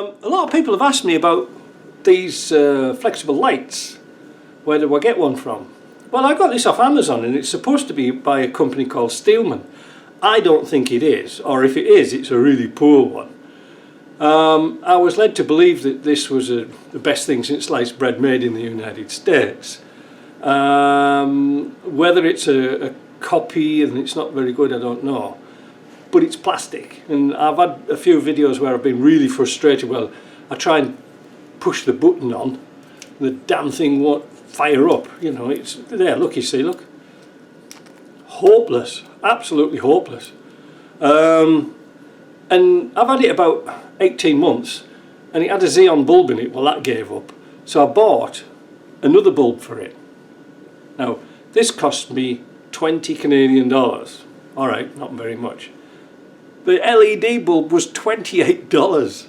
A lot of people have asked me about these flexible lights. Where do I get one from? Well, I got this off Amazon, and it's supposed to be by a company called Steelman. I don't think it is, or if it is, it's a really poor one. I was led to believe that this was the best thing since sliced bread made in the United States. Whether it's a copy and it's not very good, I don't know. But it's plastic, and I've had a few videos where I've been really frustrated. Well, I try and push the button on, the damn thing won't fire up. You know, it's there. Look, you see, look, hopeless, absolutely hopeless. And I've had it about 18 months, and it had a xenon bulb in it. Well, that gave up, so I bought another bulb for it. Now, this cost me 20 Canadian dollars. All right, not very much. The LED bulb was $28.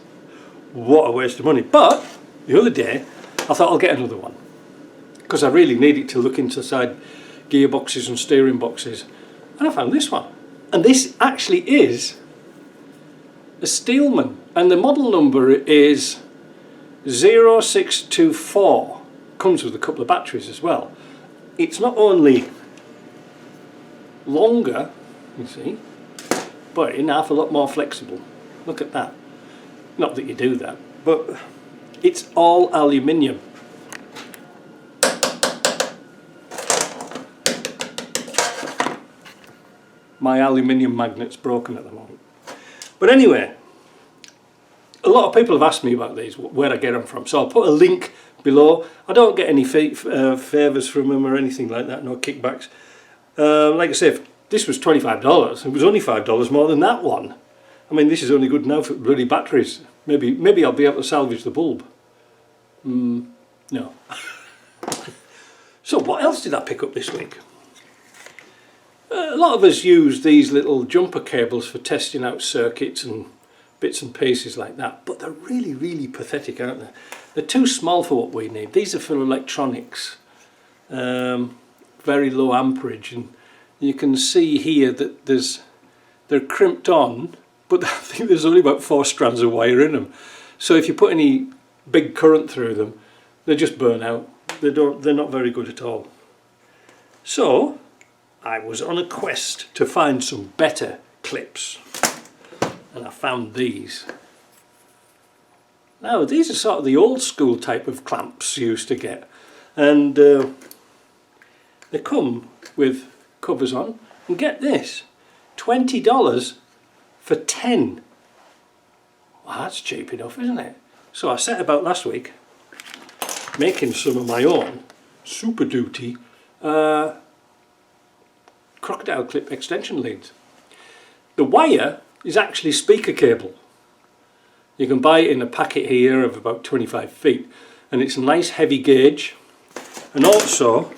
What a waste of money. But the other day I thought I'll get another one, because I really need it to look inside gearboxes and steering boxes, and I found this one. And this actually is a Steelman, and the model number is 0624. Comes with a couple of batteries as well. It's not only longer, you see, but in half a lot more flexible. Look at that. Not that you do that, but it's all aluminium. My aluminium magnet's broken at the moment. But anyway, a lot of people have asked me about these, where I get them from, so I'll put a link below. I don't get any favours from them or anything like that, no kickbacks. Like I say, this was $25. It was only $5 more than that one. I mean, this is only good now for bloody batteries. Maybe I'll be able to salvage the bulb. No. So what else did I pick up this week? A lot of us use these little jumper cables for testing out circuits and bits and pieces like that, but they're really, really pathetic, aren't they? They're too small for what we need. These are for electronics, very low amperage, and you can see here that they're crimped on, but I think there's only about 4 strands of wire in them. So if you put any big current through them, they just burn out. They're not very good at all. So I was on a quest to find some better clips, and I found these. Now, these are sort of the old school type of clamps you used to get, and they come with covers on, and get this, $20 for 10. Well, that's cheap enough, isn't it? So I set about last week making some of my own Super Duty crocodile clip extension leads. The wire is actually speaker cable. You can buy it in a packet here of about 25 feet, and it's a nice heavy gauge. And also,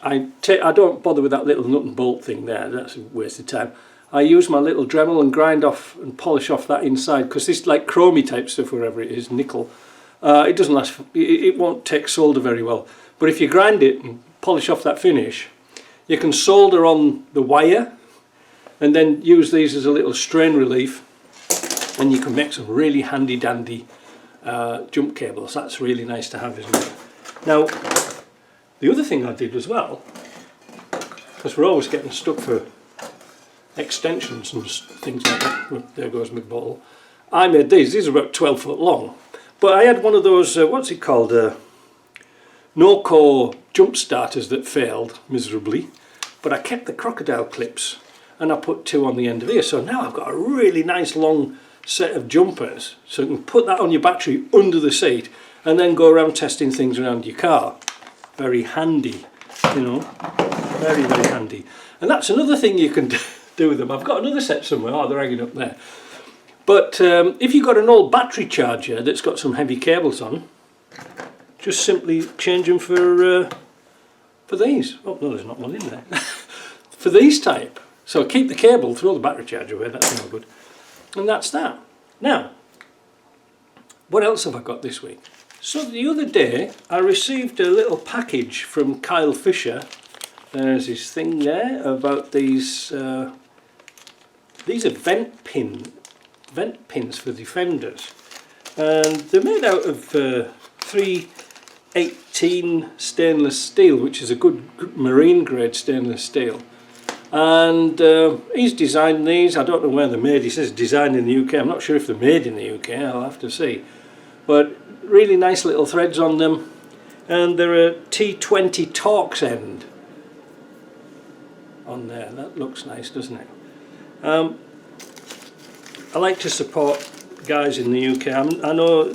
I don't bother with that little nut and bolt thing there, that's a waste of time. I use my little Dremel and grind off and polish off that inside, because this like chromy type stuff, wherever it is, nickel, it doesn't last, it won't take solder very well. But if you grind it and polish off that finish, you can solder on the wire and then use these as a little strain relief, and you can make some really handy dandy jump cables. That's really nice to have, isn't it? Now, the other thing I did as well, because we're always getting stuck for extensions and things like that. Well, there goes my bottle. I made these. These are about 12 foot long. But I had one of those, what's it called, no-core jump starters that failed miserably. But I kept the crocodile clips, and I put 2 on the end of here. So now I've got a really nice long set of jumpers. So you can put that on your battery under the seat and then go around testing things around your car. Very handy, you know, very, very handy. And that's another thing you can do with them. I've got another set somewhere. Oh, they're hanging up there. But if you've got an old battery charger that's got some heavy cables on, just simply change them for these. Oh no, there's not one in there. For these type. So keep the cable, throw the battery charger away, that's no good. And that's that. Now, what else have I got this week? So the other day I received a little package from Kyle Fisher. There's his thing there about these are vent pin vent pins for Defenders, and they're made out of 318 stainless steel, which is a good marine grade stainless steel. And he's designed these. I don't know where they're made. He says designed in the UK. I'm not sure if they're made in the UK. I'll have to see. But really nice little threads on them, and they're a T20 Torx end on there. That looks nice, doesn't it? I like to support guys in the UK. I know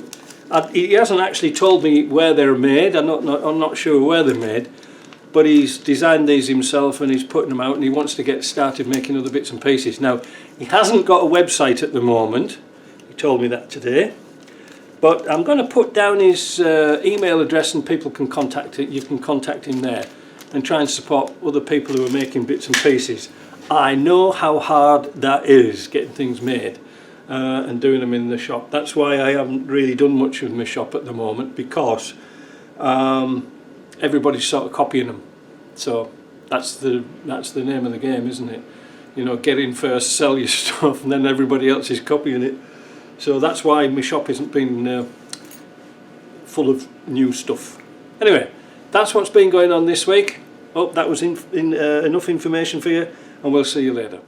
he hasn't actually told me where they're made. I'm not sure where they're made, but he's designed these himself and he's putting them out, and he wants to get started making other bits and pieces. Now, he hasn't got a website at the moment. He told me that today. But I'm going to put down his email address, and people can contact it. You can contact him there and try and support other people who are making bits and pieces. I know how hard that is, getting things made and doing them in the shop. That's why I haven't really done much with my shop at the moment, because everybody's sort of copying them. So that's the name of the game, isn't it? You know, get in first, sell your stuff, and then everybody else is copying it. So that's why my shop isn't been full of new stuff. Anyway, that's what's been going on this week. Hope that was enough information for you, and we'll see you later.